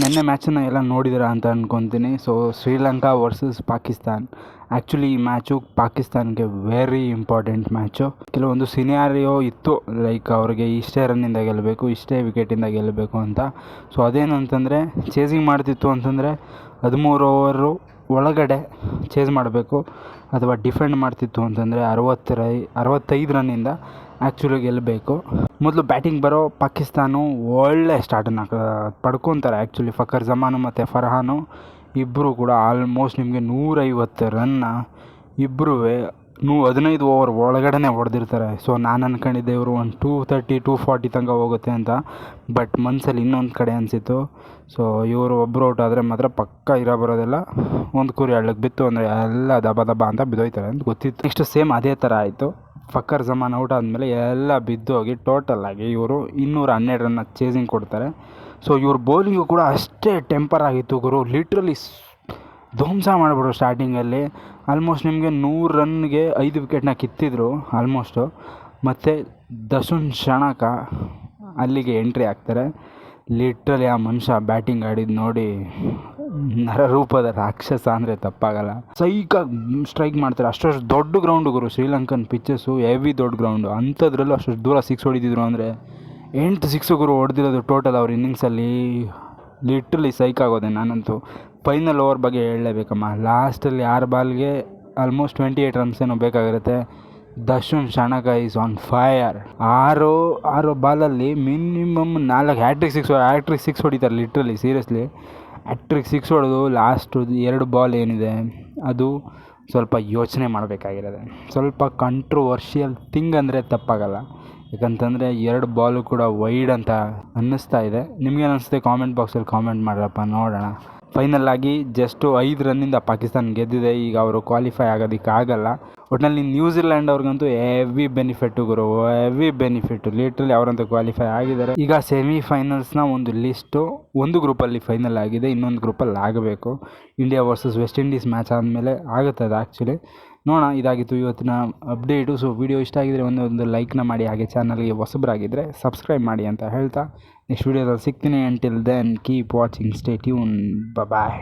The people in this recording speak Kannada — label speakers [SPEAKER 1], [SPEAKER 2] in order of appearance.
[SPEAKER 1] ನೆನ್ನೆ ಮ್ಯಾಚನ್ನು ಎಲ್ಲ ನೋಡಿದ್ದೀರಾ ಅಂತ ಅಂದ್ಕೊತೀನಿ. So Sri Lanka versus Pakistan. Actually ಈ ಮ್ಯಾಚು ಪಾಕಿಸ್ತಾನ್ಗೆ ವೆರಿ ಇಂಪಾರ್ಟೆಂಟ್ ಮ್ಯಾಚು. ಕೆಲವೊಂದು ಸಿನಾರಿಯೋ ಇತ್ತು, ಲೈಕ್ ಅವ್ರಿಗೆ ಇಷ್ಟೇ ರನ್ನಿಂದ ಗೆಲ್ಲಬೇಕು, ಇಷ್ಟೇ ವಿಕೆಟಿಂದ ಗೆಲ್ಲಬೇಕು ಅಂತ. ಸೊ ಅದೇನು ಅಂತಂದರೆ, ಚೇಸಿಂಗ್ ಮಾಡ್ತಿತ್ತು ಅಂತಂದರೆ 13 ಓವರು ಒಳಗಡೆ ಚೇಸ್ ಮಾಡಬೇಕು, ಅಥವಾ ಡಿಫೆಂಡ್ ಮಾಡ್ತಿತ್ತು ಅಂತಂದರೆ 65 ರನ್ನಿಂದ ಆ್ಯಕ್ಚುಲಿ ಗೆಲ್ಲಬೇಕು. ಮೊದಲು ಬ್ಯಾಟಿಂಗ್ ಬರೋ ಪಾಕಿಸ್ತಾನ ಒಳ್ಳೆ ಸ್ಟಾರ್ಟನ್ನು ಪಡ್ಕೊತಾರೆ. ಆ್ಯಕ್ಚುಲಿ ಫಖರ್ ಜಮಾನು ಮತ್ತು ಫರ್ಹಾನು ಇಬ್ಬರು ಕೂಡ ಆಲ್ಮೋಸ್ಟ್ ನಿಮಗೆ 150 ರನ್ನ ಇಬ್ಬರೂ 15 ಓವರ್ ಒಳಗಡೆ ಹೊಡೆದಿರ್ತಾರೆ. ಸೊ ನಾನು ಅಂದ್ಕೊಂಡಿದ್ದೆ ಇವರು ಒಂದು 230 240 ತನಕ ಹೋಗುತ್ತೆ ಅಂತ, ಬಟ್ ಮನಸ್ಸಲ್ಲಿ ಇನ್ನೊಂದು ಕಡೆ ಅನಿಸಿತ್ತು. ಸೊ ಇವರು ಒಬ್ಬರು ಔಟ್ ಆದರೆ ಮಾತ್ರ ಪಕ್ಕ ಬರೋದೆಲ್ಲ ಒಂದು ಕುರಿ ಹಳ್ಳಕ್ಕೆ ಬಿತ್ತು ಅಂದರೆ ಎಲ್ಲ ದಬ ಅಂತ ಬಿದ್ದೋಯ್ತಾರೆ ಅಂತ ಗೊತ್ತಿತ್ತು. ನೆಕ್ಸ್ಟ್ ಸೇಮ್ ಅದೇ ಥರ ಆಯಿತು. ಫಖರ್ ಜಮಾನ್ ಔಟ್ ಆದಮೇಲೆ ಎಲ್ಲ ಬಿದ್ದೋಗಿ ಟೋಟಲಾಗಿ ಇವರು 212 ರನ್ನ ಚೇಸಿಂಗ್ ಕೊಡ್ತಾರೆ. ಸೊ ಇವ್ರ ಬೌಲಿಂಗು ಕೂಡ ಅಷ್ಟೇ ಟೆಂಪರ್ ಆಗಿತ್ತು ಗುರು. ಲಿಟ್ರಲಿ ಧ್ವಂಸ ಮಾಡಿಬಿಟ್ರು ಸ್ಟಾರ್ಟಿಂಗಲ್ಲಿ. ಆಲ್ಮೋಸ್ಟ್ ನಿಮಗೆ 100 ರನ್ಗೆ 5 ವಿಕೆಟ್ನ ಕಿತ್ತಿದ್ರು ಆಲ್ಮೋಸ್ಟು. ಮತ್ತು ದಶುನ್ ಶಣಕ ಅಲ್ಲಿಗೆ ಎಂಟ್ರಿ ಆಗ್ತಾರೆ. ಲಿಟ್ರಲಿ ಆ ಮನುಷ್ಯ ಬ್ಯಾಟಿಂಗ್ ಆಡಿದ್ದು ನೋಡಿ ನರರೂಪದ ರಾಕ್ಷಸ ಅಂದರೆ ತಪ್ಪಾಗಲ್ಲ. ಸೈಕಾಗಿ ಸ್ಟ್ರೈಕ್ ಮಾಡ್ತಾರೆ. ಅಷ್ಟು ದೊಡ್ಡ ಗ್ರೌಂಡು ಗುರು, ಶ್ರೀಲಂಕನ್ ಪಿಚ್ಚಸ್ಸು ಹೆವಿ ದೊಡ್ಡ ಗ್ರೌಂಡು. ಅಂಥದ್ರಲ್ಲೂ ಅಷ್ಟು ದೂರ 6 ಹೊಡಿತಿದ್ರು ಅಂದರೆ 8 6 ಗುರು ಹೊಡೆದಿರೋದು ಟೋಟಲ್ ಅವ್ರ ಇನ್ನಿಂಗ್ಸಲ್ಲಿ. ಲಿಟ್ರಲಿ ಸೈಕಾಗೋದೆ. ನಾನಂತೂ ಫೈನಲ್ ಓವರ್ ಬಗ್ಗೆ ಹೇಳಲೇಬೇಕಮ್ಮ. ಲಾಸ್ಟಲ್ಲಿ 6 ಬಾಲ್ಗೆ ಆಲ್ಮೋಸ್ಟ್ 28 ರನ್ಸ್ ಏನೋ ಬೇಕಾಗಿರುತ್ತೆ. Dasun Shanaka is on fire. 6 ಬಾಲಲ್ಲಿ ಮಿನಿಮಮ್ 4 ಹ್ಯಾಟ್ರಿಕ್ ಸಿಕ್ಸ್ ಹೊಡಿತಾರೆ. ಲಿಟ್ರಲಿ ಸೀರಿಯಸ್ಲಿ ಹ್ಯಾಟ್ರಿಕ್ 6 ಹೊಡೆದು ಲಾಸ್ಟು 2 ಬಾಲ್ ಏನಿದೆ ಅದು ಸ್ವಲ್ಪ ಯೋಚನೆ ಮಾಡಬೇಕಾಗಿರೋದೆ. ಸ್ವಲ್ಪ ಕಂಟ್ರೋವರ್ಷಿಯಲ್ ಥಿಂಗ್ ಅಂದರೆ ತಪ್ಪಾಗಲ್ಲ, ಯಾಕಂತಂದರೆ 2 ಬಾಲು ಕೂಡ ವೈಡ್ ಅಂತ ಅನ್ನಿಸ್ತಾ ಇದೆ. ನಿಮಗೇನು ಅನಿಸುತ್ತೆ ಕಾಮೆಂಟ್ ಬಾಕ್ಸಲ್ಲಿ ಕಾಮೆಂಟ್ ಮಾಡ್ರಪ್ಪ, ನೋಡೋಣ. ಫೈನಲ್ಲಾಗಿ ಜಸ್ಟು 5 ರನ್ನಿಂದ ಪಾಕಿಸ್ತಾನ ಗೆದ್ದಿದೆ. ಈಗ ಅವರು ಕ್ವಾಲಿಫೈ ಆಗೋದಕ್ಕಾಗಲ್ಲ. ಒಟ್ಟಿನಲ್ಲಿ ನ್ಯೂಜಿಲ್ಯಾಂಡ್ ಅವ್ರಿಗಂತೂ ಹೆವಿ ಬೆನಿಫಿಟ್ಟು ಗುರು, ಹೆವಿ ಬೆನಿಫಿಟ್ಟು. ಲಿಟ್ರಲಿ ಅವರಂತೂ ಕ್ವಾಲಿಫೈ ಆಗಿದ್ದಾರೆ. ಈಗ ಸೆಮಿಫೈನಲ್ಸ್ನ ಒಂದು ಲಿಸ್ಟು ಒಂದು ಗ್ರೂಪಲ್ಲಿ ಫೈನಲ್ ಆಗಿದೆ, ಇನ್ನೊಂದು ಗ್ರೂಪಲ್ಲಿ ಆಗಬೇಕು. India versus West Indies match ಆದಮೇಲೆ ಆಗುತ್ತೆ ಅದು ಆ್ಯಕ್ಚುಲಿ. ನೋಡೋಣ. ಇದಾಗಿತ್ತು ಇವತ್ತಿನ ಅಪ್ಡೇಟು. ಸೊ ವಿಡಿಯೋ ಇಷ್ಟ ಆಗಿದರೆ ಒಂದು ಲೈಕ್ನ ಮಾಡಿ, ಹಾಗೆ ಚಾನಲ್ಗೆ ಹೊಸಬರಾಗಿದ್ದರೆ ಸಬ್ಸ್ಕ್ರೈಬ್ ಮಾಡಿ ಅಂತ ಹೇಳ್ತಾ ನೆಕ್ಸ್ಟ್ ವೀಡಿಯೋದಲ್ಲಿ ಸಿಗ್ತೀನಿ. Until then keep watching, stay tune, ಬಾಯ್.